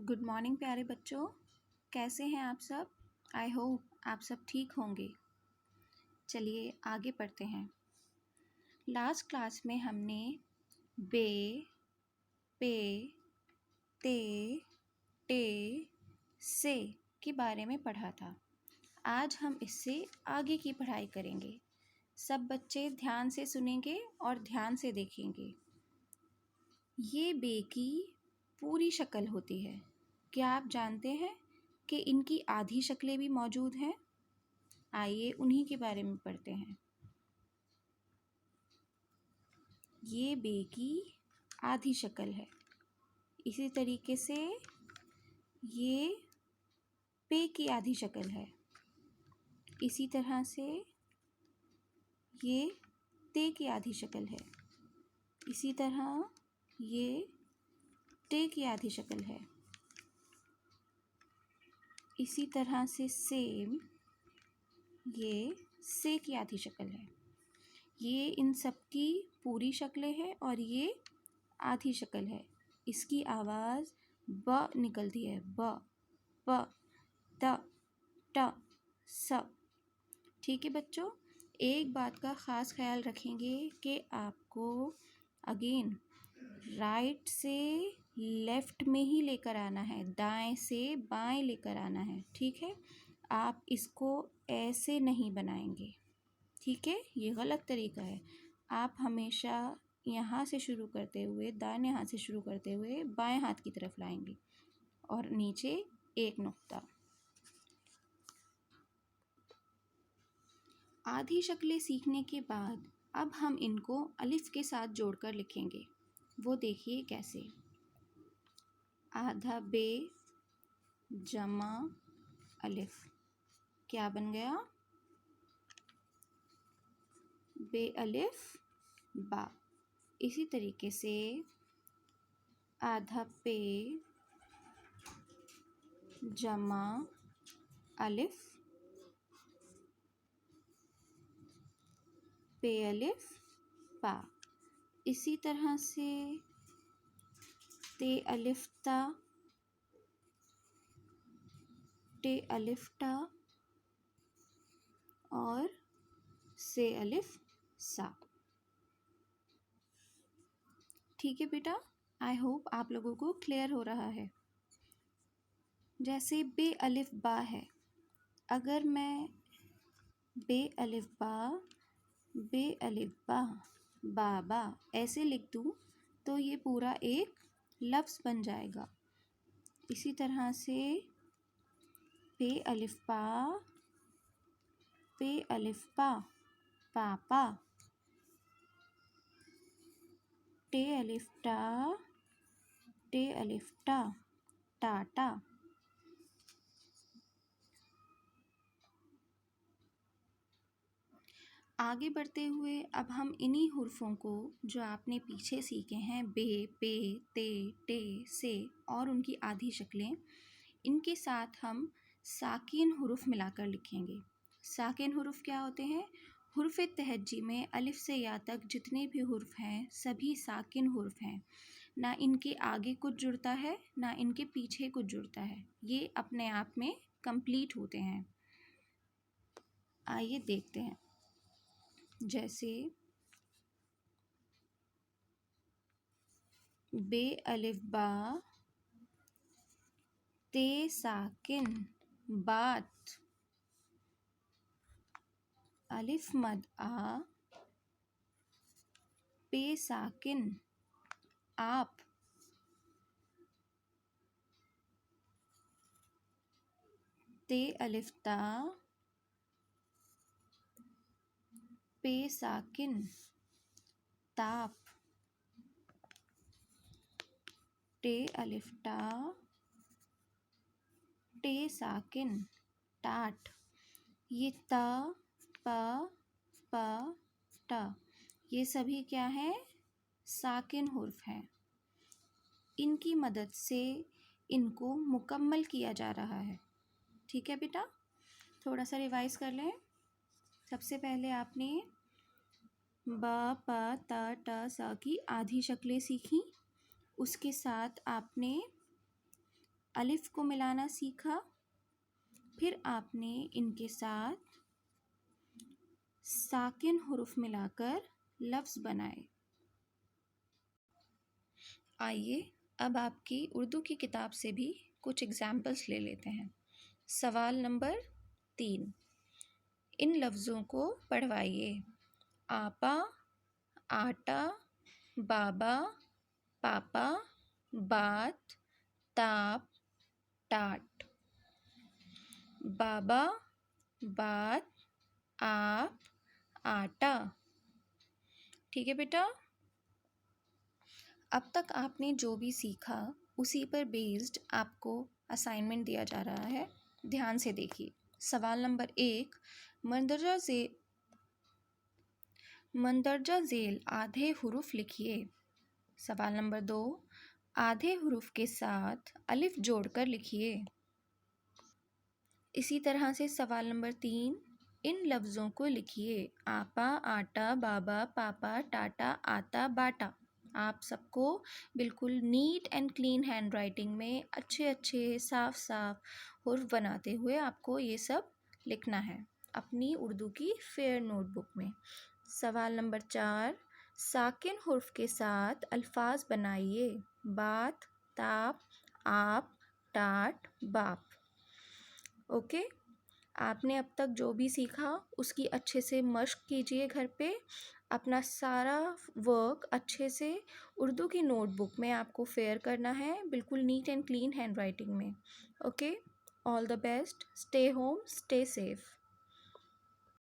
Good morning प्यारे बच्चों, कैसे हैं आप सब। आई होप आप सब ठीक होंगे। चलिए आगे पढ़ते हैं। लास्ट क्लास में हमने बे, पे, ते, टे, से के बारे में पढ़ा था। आज हम इससे आगे की पढ़ाई करेंगे। सब बच्चे ध्यान से सुनेंगे और ध्यान से देखेंगे। ये बे की पूरी शक्ल होती है। क्या आप जानते हैं कि इनकी आधी शक्लें भी मौजूद हैं? आइए उन्हीं के बारे में पढ़ते हैं। ये बे की आधी शक्ल है। इसी तरीके से ये पे की आधी शक्ल है। इसी तरह से ये ते की आधी शक्ल है। इसी तरह ये टे की आधी शक्ल है। इसी तरह से सेम ये से की आधी शक्ल है। ये इन सब की पूरी शक्लें हैं और ये आधी शक्ल है। इसकी आवाज़ ब निकलती है। ब, प, त, ट, स। ठीक है बच्चों, एक बात का ख़ास ख्याल रखेंगे कि आपको अगेन राइट से लेफ़्ट में ही लेकर आना है, दाएं से बाएं लेकर आना है। ठीक है, आप इसको ऐसे नहीं बनाएंगे। ठीक है, ये गलत तरीका है। आप हमेशा यहाँ से शुरू करते हुए, दाहिने हाथ से शुरू करते हुए बाएं हाथ की तरफ लाएंगे और नीचे एक नुक्ता। आधी शक्लें सीखने के बाद अब हम इनको अलिफ के साथ जोड़कर लिखेंगे। वो देखिए कैसे। आधा बे जमा अलिफ क्या बन गया? बे अलिफ बा। इसी तरीके से आधा पे जमा अलिफ पे अलिफ पा। इसी तरह से ते अलिफ ता, टे अलिफ टा और से अलिफ सा। ठीक है बेटा, आई होप आप लोगों को क्लियर हो रहा है। जैसे बे अलिफ बा है, अगर मैं बे अलिफ बा बाबा ऐसे लिख दूँ तो ये पूरा एक लफ्ज़ बन जाएगा। इसी तरह से पे अलिफ पा पापा, टे अलिफ टा टाटा। आगे बढ़ते हुए अब हम इन्हीं हुर्फ़ों को जो आपने पीछे सीखे हैं, बे, पे, ते, टे, से और उनकी आधी शक्लें, इनके साथ हम साकिन हुरूफ मिलाकर लिखेंगे। साकिन हुरूफ क्या होते हैं? हुर्फ़ तहज्जी में अलिफ से या तक जितने भी हुर्फ हैं सभी साकिन हुर्फ हैं। ना इनके आगे कुछ जुड़ता है ना इनके पीछे कुछ जुड़ता है। ये अपने आप में कंप्लीट होते हैं। आइए देखते हैं। जैसे बे अलिफ बा ते साकिन बात, अलिफ मद आ पे साकिन आप, ते अलिफ ता पे साकिन ताप, टे अलिफ टा टे साकिन टाट। ये ता पा पा टा ये सभी क्या हैं? साकिन हुर्फ हैं। इनकी मदद से इनको मुकम्मल किया जा रहा है। ठीक है बेटा, थोड़ा सा रिवाइज कर लें। सबसे पहले आपने बा पा ता टा सा की आधी शक्लें सीखी। उसके साथ आपने अलिफ को मिलाना सीखा, फिर आपने इनके साथ साकिन हुरूफ मिलाकर लफ्ज़ बनाए। आइए अब आपकी उर्दू की किताब से भी कुछ एग्जाम्पल्स ले लेते हैं। सवाल नंबर 3, इन लफ्ज़ों को पढ़वाइए। आपा, आटा, बाबा, पापा, बात, ताप, टाट। बाबा, बात, आप, आटा। ठीक है बेटा, अब तक आपने जो भी सीखा उसी पर बेस्ड आपको असाइनमेंट दिया जा रहा है। ध्यान से देखिए। सवाल नंबर 1, मंदरजा झेल आधे हुरूफ लिखिए। सवाल नंबर 2, आधे हुरूफ के साथ अलिफ जोड़कर लिखिए। इसी तरह से सवाल नंबर 3, इन लफ्ज़ों को लिखिए। आपा, आटा, बाबा, पापा, टाटा, आता, बाटा। आप सबको बिल्कुल neat and clean handwriting में अच्छे अच्छे साफ साफ हुर्फ बनाते हुए आपको ये सब लिखना है अपनी उर्दू की फेयर नोटबुक में। सवाल नंबर 4, साकिन हुर्फ के साथ अल्फाज बनाइए। बात, ताप, आप, टाट, बाप। ओके, आपने अब तक जो भी सीखा उसकी अच्छे से मश्क कीजिए घर पे। अपना सारा वर्क अच्छे से उर्दू की नोटबुक में आपको फेयर करना है, बिल्कुल neat and clean handwriting में। Okay, all the best, stay home, stay safe.